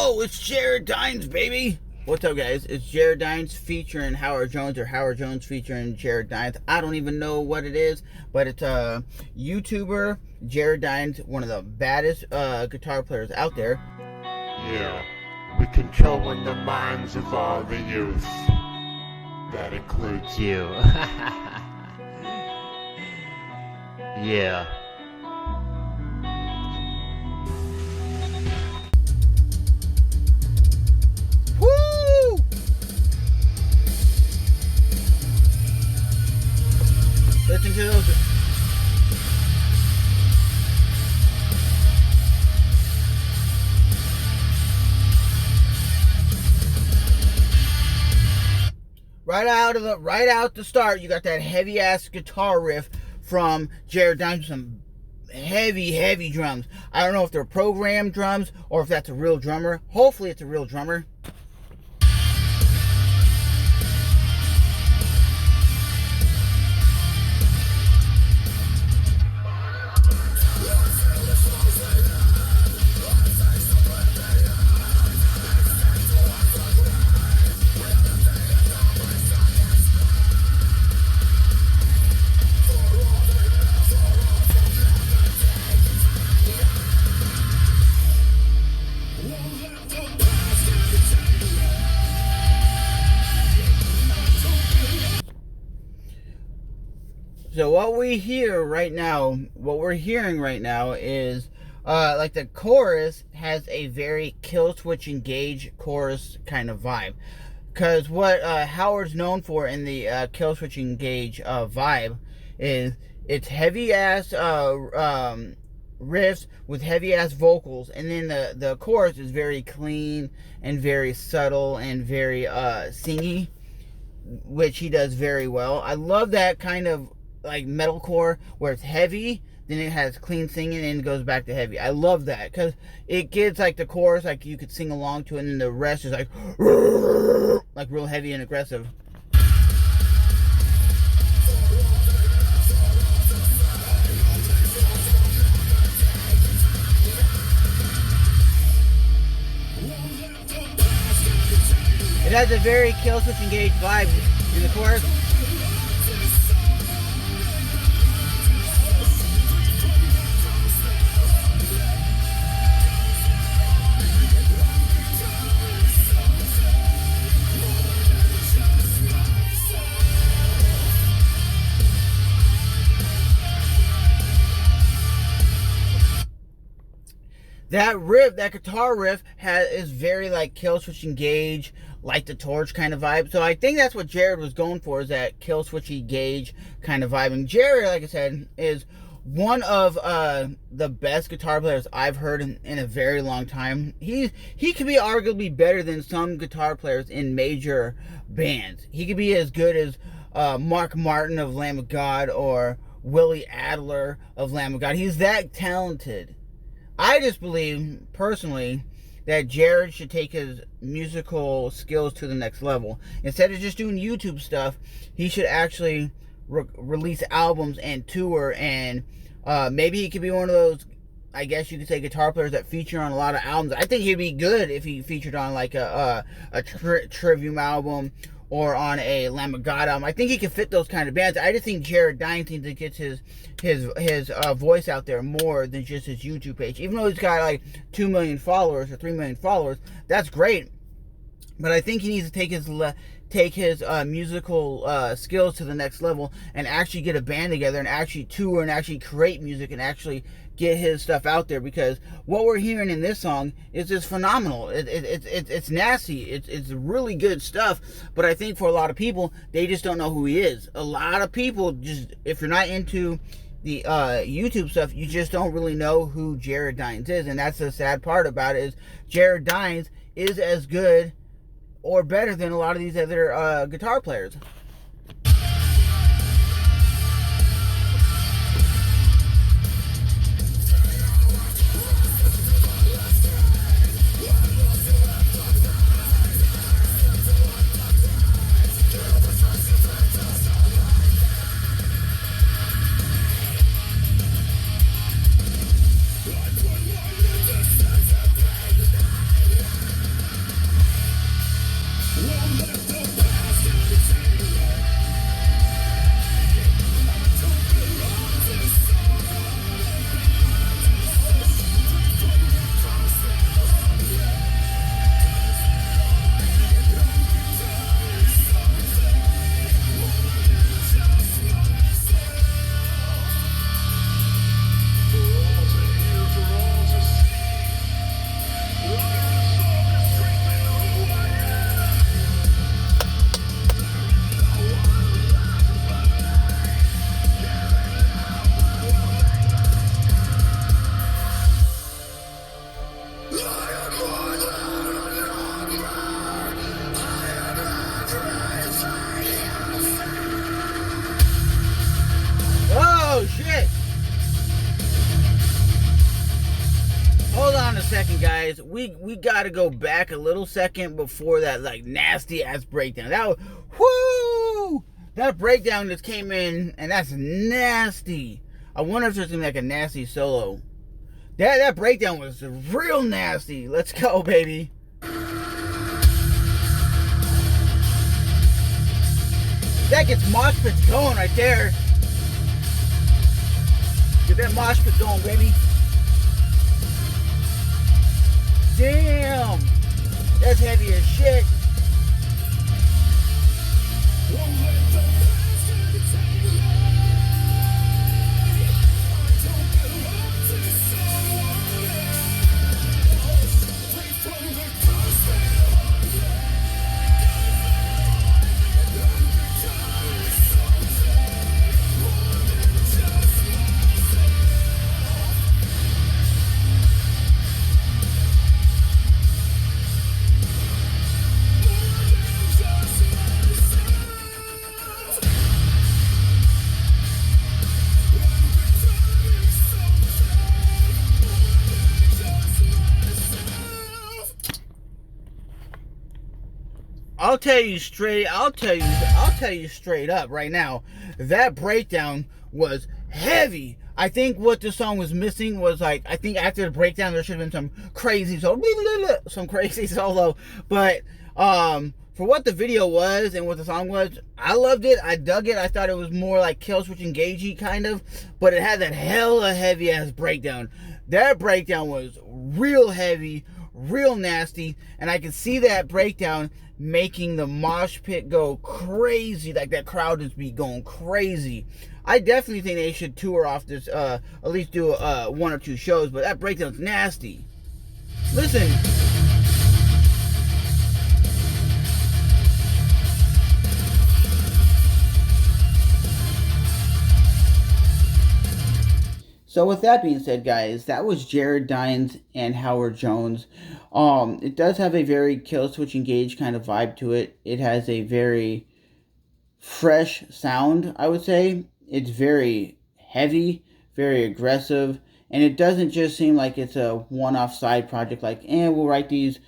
Whoa, it's Jared Dines, baby! What's up, guys? It's Jared Dines featuring Howard Jones, or Howard Jones featuring Jared Dines. I don't even know what it is, but it's a YouTuber, Jared Dines, one of the baddest guitar players out there. Yeah, we're controlling the minds of all the youth. That includes you. Yeah. Woo! Listen to those. Right out the start, you got that heavy ass guitar riff from Jared Dines, some heavy drums. I don't know if they're programmed drums or if that's a real drummer. Hopefully it's a real drummer. So what we're hearing right now is like the chorus has a very Killswitch Engage chorus kind of vibe. Because what Howard's known for in the Killswitch Engage vibe is it's heavy ass riffs with heavy ass vocals, and then the chorus is very clean and very subtle and very singy, which he does very well. I love that kind of like metalcore where it's heavy, then it has clean singing, and it goes back to heavy. I love that because it gets like the chorus, like you could sing along to it, and then the rest is like real heavy and aggressive. It has a very Killswitch Engage vibe in the chorus. That riff, that guitar riff, is very like Killswitch Engage, Light the Torch kind of vibe. So I think that's what Jared was going for, is that Killswitch Engage kind of vibe. And Jared, like I said, is one of the best guitar players I've heard in a very long time. He could be arguably better than some guitar players in major bands. He could be as good as Mark Martin of Lamb of God or Willie Adler of Lamb of God. He's that talented. I just believe, personally, that Jared should take his musical skills to the next level. Instead of just doing YouTube stuff, he should actually release albums and tour, and maybe he could be one of those, I guess you could say, guitar players that feature on a lot of albums. I think he'd be good if he featured on like a Trivium album or on a Lamb of God album. I think he could fit those kind of bands. I just think Jared Dines needs to get his voice out there more than just his YouTube page. Even though he's got like 2 million followers or 3 million followers, that's great. But I think he needs to take his musical skills to the next level and actually get a band together and actually tour and actually create music and actually get his stuff out there, because what we're hearing in this song is just phenomenal. It's nasty. It's really good stuff. But I think for a lot of people, they just don't know who he is. A lot of people just, if you're not into the YouTube stuff, you just don't really know who Jared Dines is. And that's the sad part about it, is Jared Dines is as good or better than a lot of these other guitar players. guys, we gotta go back a little second before that like nasty ass breakdown. That was, whoo! That breakdown just came in, and that's nasty. I wonder if there's gonna be like a nasty solo. That breakdown was real nasty. Let's go, baby. That gets mosh pits going right there. Get that mosh pit going, baby. Damn, that's heavy as shit. I'll tell you straight up right now, that breakdown was heavy. I think what the song was missing was like, I think after the breakdown there should have been some crazy solo. But for what the video was and what the song was, I loved it. I dug it. I thought it was more like Killswitch Engagey kind of, but it had that hella heavy ass breakdown. That breakdown was real heavy, real nasty, and I could see that breakdown making the mosh pit go crazy, like that crowd just be going crazy. I definitely think they should tour off this, at least do 1 or 2 shows, but that breakdown's nasty. Listen. So with that being said, guys, that was Jared Dines and Howard Jones. It does have a very Killswitch Engage kind of vibe to it. It has a very fresh sound, I would say. It's very heavy, very aggressive, and it doesn't just seem like it's a one-off side project like, we'll write these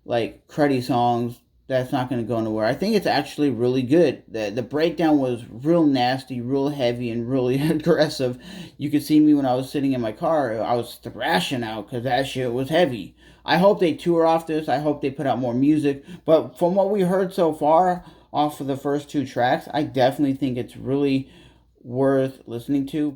like cruddy songs that's not going to go nowhere. I think it's actually really good. The breakdown was real nasty, real heavy, and really aggressive. You could see me when I was sitting in my car. I was thrashing out because that shit was heavy. I hope they tour off this. I hope they put out more music. But from what we heard so far off of the first 2 tracks, I definitely think it's really worth listening to.